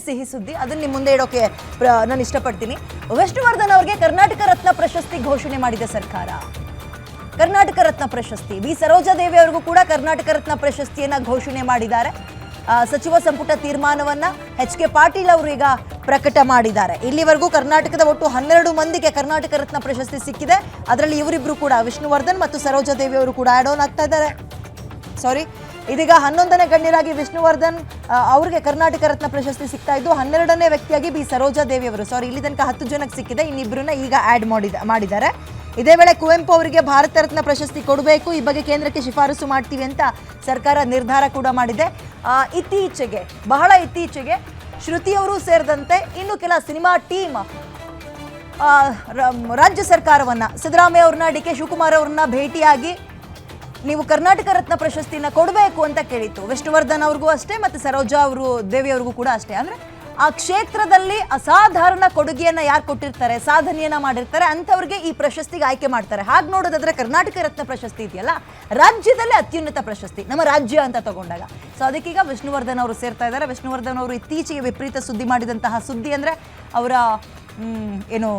ಸಿಹಿ ಸುದ್ದಿ, ಅದನ್ನ ನಿಮ್ಮ ಮುಂದೆ ಇಡೋಕೆ ನಾನು ಇಷ್ಟಪಡ್ತೀನಿ. ವಿಷ್ಣುವರ್ಧನ್ ಅವರಿಗೆ ಕರ್ನಾಟಕ ರತ್ನ ಪ್ರಶಸ್ತಿ ಘೋಷಣೆ ಮಾಡಿದೆ ಸರ್ಕಾರ. ಕರ್ನಾಟಕ ರತ್ನ ಪ್ರಶಸ್ತಿ ಬಿ ಸರೋಜಾದೇವಿ ಅವರಿಗೂ ಕೂಡ ಕರ್ನಾಟಕ ರತ್ನ ಪ್ರಶಸ್ತಿಯನ್ನ ಘೋಷಣೆ ಮಾಡಿದ್ದಾರೆ. ಸಚಿವ ಸಂಪುಟ ತೀರ್ಮಾನವನ್ನ ಎಚ್ ಕೆ ಪಾಟೀಲ್ ಅವರು ಈಗ ಪ್ರಕಟ ಮಾಡಿದ್ದಾರೆ. ಇಲ್ಲಿವರೆಗೂ ಕರ್ನಾಟಕದ ಒಟ್ಟು 12 ಮಂದಿಗೆ ಕರ್ನಾಟಕ ರತ್ನ ಪ್ರಶಸ್ತಿ ಸಿಕ್ಕಿದೆ. ಅದರಲ್ಲಿ ಇವರಿಬ್ರು ಕೂಡ ವಿಷ್ಣುವರ್ಧನ್ ಮತ್ತು ಸರೋಜಾದೇವಿ ಅವರು ಕೂಡ ಆಡ್ ಆನ್ ಆಗ್ತಾ ಇದ್ದಾರೆ. ಇದೀಗ 11ನೇ ಗಣ್ಯರಾಗಿ ವಿಷ್ಣುವರ್ಧನ್ ಅವರಿಗೆ ಕರ್ನಾಟಕ ರತ್ನ ಪ್ರಶಸ್ತಿ ಸಿಗ್ತಾ ಇದ್ದು, 12ನೇ ವ್ಯಕ್ತಿಯಾಗಿ ಬಿ ಸರೋಜಾದೇವಿ ಅವರು ಇಲ್ಲಿ ತನಕ 10 ಜನಕ್ಕೆ ಸಿಕ್ಕಿದೆ, ಇನ್ನಿಬ್ಬರನ್ನ ಈಗ ಆಡ್ ಮಾಡಿದ್ದಾರೆ. ಇದೇ ವೇಳೆ ಕುವೆಂಪು ಅವರಿಗೆ ಭಾರತ ರತ್ನ ಪ್ರಶಸ್ತಿ ಕೊಡಬೇಕು, ಈ ಬಗ್ಗೆ ಕೇಂದ್ರಕ್ಕೆ ಶಿಫಾರಸು ಮಾಡ್ತೀವಿ ಅಂತ ಸರ್ಕಾರ ನಿರ್ಧಾರ ಕೂಡ ಮಾಡಿದೆ. ಬಹಳ ಇತ್ತೀಚೆಗೆ ಶ್ರುತಿ ಅವರು ಸೇರಿದಂತೆ ಇನ್ನು ಕೆಲ ಸಿನಿಮಾ ಟೀಮ್ ರಾಜ್ಯ ಸರ್ಕಾರವನ್ನ, ಸಿದ್ದರಾಮಯ್ಯ ಅವ್ರನ್ನ, ಡಿ ಕೆ ಶಿವಕುಮಾರ್ ಅವ್ರನ್ನ ಭೇಟಿಯಾಗಿ ನೀವು ಕರ್ನಾಟಕ ರತ್ನ ಪ್ರಶಸ್ತಿನ ಕೊಡಬೇಕು ಅಂತ ಕೇಳಿತ್ತು. ವಿಷ್ಣುವರ್ಧನ್ ಅವ್ರಿಗೂ ಅಷ್ಟೇ ಮತ್ತು ಸರೋಜಾ ದೇವಿ ಅವ್ರಿಗೂ ಕೂಡ ಅಷ್ಟೇ. ಅಂದ್ರೆ ಆ ಕ್ಷೇತ್ರದಲ್ಲಿ ಅಸಾಧಾರಣ ಕೊಡುಗೆಯನ್ನ ಯಾರು ಕೊಟ್ಟಿರ್ತಾರೆ, ಸಾಧನೆಯನ್ನ ಮಾಡಿರ್ತಾರೆ ಅಂಥವ್ರಿಗೆ ಈ ಪ್ರಶಸ್ತಿಗೆ ಆಯ್ಕೆ ಮಾಡ್ತಾರೆ. ಹಾಗೆ ನೋಡೋದಾದ್ರೆ ಕರ್ನಾಟಕ ರತ್ನ ಪ್ರಶಸ್ತಿ ಇದೆಯಲ್ಲ, ರಾಜ್ಯದಲ್ಲೇ ಅತ್ಯುನ್ನತ ಪ್ರಶಸ್ತಿ, ನಮ್ಮ ರಾಜ್ಯ ಅಂತ ತಗೊಂಡಾಗ. ಸೊ ಅದಕ್ಕೀಗ ವಿಷ್ಣುವರ್ಧನ್ ಅವರು ಸೇರ್ತಾ ಇದ್ದಾರೆ. ವಿಷ್ಣುವರ್ಧನ್ ಅವರು ಇತ್ತೀಚೆಗೆ ವಿಪರೀತ ಸುದ್ದಿ ಮಾಡಿದಂತಹ ಸುದ್ದಿ ಅಂದ್ರೆ ಅವರ ಏನು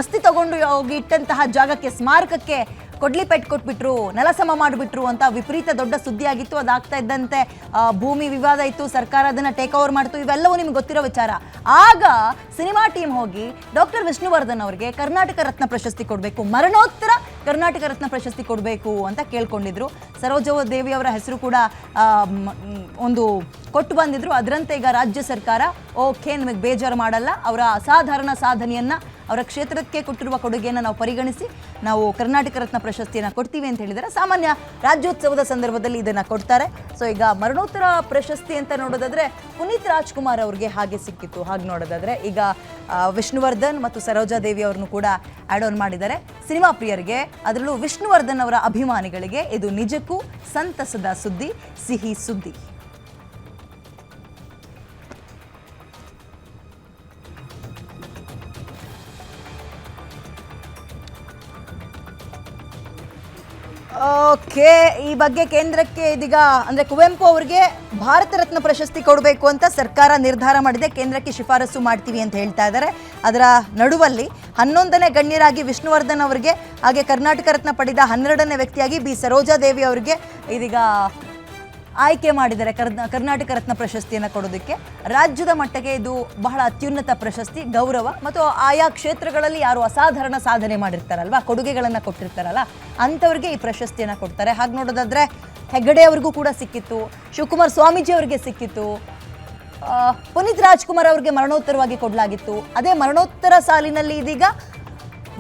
ಅಸ್ಥಿ ತಗೊಂಡು ಹೋಗಿ ಇಟ್ಟಂತಹ ಜಾಗಕ್ಕೆ, ಸ್ಮಾರಕಕ್ಕೆ ಕೊಡ್ಲಿಪೆಟ್ಟು ಕೊಟ್ಬಿಟ್ರು, ನೆಲಸಮ ಮಾಡಿಬಿಟ್ರು ಅಂತ ವಿಪರೀತ ದೊಡ್ಡ ಸುದ್ದಿ ಆಗಿತ್ತು. ಅದಾಗ್ತಾ ಇದ್ದಂತೆ ಭೂಮಿ ವಿವಾದ ಇತ್ತು, ಸರ್ಕಾರ ಅದನ್ನ ಟೇಕ್ ಓವರ್ ಮಾಡ್ತು, ಇವೆಲ್ಲವೂ ನಿಮ್ಗೆ ಗೊತ್ತಿರೋ ವಿಚಾರ. ಆಗ ಸಿನಿಮಾ ಟೀಮ್ ಹೋಗಿ ಡಾಕ್ಟರ್ ವಿಷ್ಣುವರ್ಧನ್ ಅವರಿಗೆ ಕರ್ನಾಟಕ ರತ್ನ ಪ್ರಶಸ್ತಿ ಕೊಡಬೇಕು, ಮರಣೋತ್ತರ ಕರ್ನಾಟಕ ರತ್ನ ಪ್ರಶಸ್ತಿ ಕೊಡಬೇಕು ಅಂತ ಕೇಳ್ಕೊಂಡಿದ್ರು. ಸರೋಜಾ ದೇವಿ ಅವರ ಹೆಸರು ಕೂಡ ಒಂದು ಕೊಟ್ಟು ಬಂದಿದ್ರು. ಅದರಂತೆ ಈಗ ರಾಜ್ಯ ಸರ್ಕಾರ ಓಕೆ, ನಿಮಗೆ ಬೇಜಾರು ಮಾಡಲ್ಲ, ಅವರ ಅಸಾಧಾರಣ ಸಾಧನೆಯನ್ನ, ಅವರ ಕ್ಷೇತ್ರಕ್ಕೆ ಕೊಟ್ಟಿರುವ ಕೊಡುಗೆಯನ್ನು ನಾವು ಪರಿಗಣಿಸಿ ನಾವು ಕರ್ನಾಟಕ ರತ್ನ ಪ್ರಶಸ್ತಿಯನ್ನು ಕೊಡ್ತೀವಿ ಅಂತ ಹೇಳಿದ್ದಾರೆ. ಸಾಮಾನ್ಯ ರಾಜ್ಯೋತ್ಸವದ ಸಂದರ್ಭದಲ್ಲಿ ಇದನ್ನು ಕೊಡ್ತಾರೆ. ಸೊ ಈಗ ಮರಣೋತ್ತರ ಪ್ರಶಸ್ತಿ ಅಂತ ನೋಡೋದಾದ್ರೆ ಪುನೀತ್ ರಾಜ್ಕುಮಾರ್ ಅವ್ರಿಗೆ ಹಾಗೆ ಸಿಕ್ಕಿತ್ತು. ಹಾಗೆ ನೋಡೋದಾದ್ರೆ ಈಗ ವಿಷ್ಣುವರ್ಧನ್ ಮತ್ತು ಸರೋಜಾ ದೇವಿ ಅವ್ರನ್ನು ಕೂಡ ಆಡ್ ಆನ್ ಮಾಡಿದ್ದಾರೆ. ಸಿನಿಮಾ ಪ್ರಿಯರಿಗೆ, ಅದರಲ್ಲೂ ವಿಷ್ಣುವರ್ಧನ್ ಅವರ ಅಭಿಮಾನಿಗಳಿಗೆ ಇದು ನಿಜಕ್ಕೂ ಸಂತಸದ ಸುದ್ದಿ, ಸಿಹಿ ಸುದ್ದಿ. ಓಕೆ, ಈ ಬಗ್ಗೆ ಕೇಂದ್ರಕ್ಕೆ ಇದೀಗ ಅಂದ್ರೆ ಕುವೆಂಪು ಅವರಿಗೆ ಭಾರತ ರತ್ನ ಪ್ರಶಸ್ತಿ ಕೊಡಬೇಕು ಅಂತ ಸರ್ಕಾರ ನಿರ್ಧಾರ ಮಾಡಿದೆ. ಕೇಂದ್ರಕ್ಕೆ ಶಿಫಾರಸು ಮಾಡ್ತೀವಿ ಅಂತ ಹೇಳ್ತಾ ಇದ್ದಾರೆ. ಅದರ ನಡುವಲ್ಲಿ 11ನೇ ಗಣ್ಯರಾಗಿ ವಿಷ್ಣುವರ್ಧನ್ ಅವರಿಗೆ, ಹಾಗೆ ಕರ್ನಾಟಕ ರತ್ನ ಪಡೆದ 12ನೇ ವ್ಯಕ್ತಿಯಾಗಿ ಬಿ ಸರೋಜಾ ದೇವಿ ಅವರಿಗೆ ಇದೀಗ ಆಯ್ಕೆ ಮಾಡಿದ್ದಾರೆ ಕರ್ನಾಟಕ ರತ್ನ ಪ್ರಶಸ್ತಿಯನ್ನು ಕೊಡೋದಕ್ಕೆ. ರಾಜ್ಯದ ಮಟ್ಟಿಗೆ ಇದು ಬಹಳ ಅತ್ಯುನ್ನತ ಪ್ರಶಸ್ತಿ, ಗೌರವ, ಮತ್ತು ಆಯಾ ಕ್ಷೇತ್ರಗಳಲ್ಲಿ ಯಾರು ಅಸಾಧಾರಣ ಸಾಧನೆ ಮಾಡಿರ್ತಾರಲ್ವಾ, ಕೊಡುಗೆಗಳನ್ನು ಕೊಟ್ಟಿರ್ತಾರಲ್ಲ ಅಂಥವ್ರಿಗೆ ಈ ಪ್ರಶಸ್ತಿಯನ್ನು ಕೊಡ್ತಾರೆ. ಹಾಗೆ ನೋಡೋದಾದ್ರೆ ಹೆಗ್ಗಡೆ ಅವ್ರಿಗೂ ಕೂಡ ಸಿಕ್ಕಿತ್ತು, ಶಿವಕುಮಾರ್ ಸ್ವಾಮೀಜಿ ಅವರಿಗೆ ಸಿಕ್ಕಿತ್ತು, ಪುನೀತ್ ರಾಜ್ಕುಮಾರ್ ಅವರಿಗೆ ಮರಣೋತ್ತರವಾಗಿ ಕೊಡಲಾಗಿತ್ತು. ಅದೇ ಮರಣೋತ್ತರ ಸಾಲಿನಲ್ಲಿ ಇದೀಗ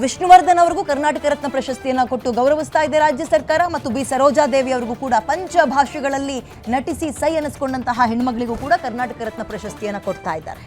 ವಿಷ್ಣುವರ್ಧನ್ ಅವ್ರಿಗೂ ಕರ್ನಾಟಕ ರತ್ನ ಪ್ರಶಸ್ತಿಯನ್ನು ಕೊಟ್ಟು ಗೌರವಿಸ್ತಾ ಇದೆ ರಾಜ್ಯ ಸರ್ಕಾರ. ಮತ್ತು ಬಿ ಸರೋಜಾ ದೇವಿ ಅವ್ರಿಗೂ ಕೂಡ ಪಂಚ ಭಾಷೆಗಳಲ್ಲಿ ನಟಿಸಿ ಸೈ ಅನ್ನಿಸ್ಕೊಂಡಂತಹ ಹೆಣ್ಮಗಳಿಗೂ ಕೂಡ ಕರ್ನಾಟಕ ರತ್ನ ಪ್ರಶಸ್ತಿಯನ್ನು ಕೊಡ್ತಾ ಇದ್ದಾರೆ.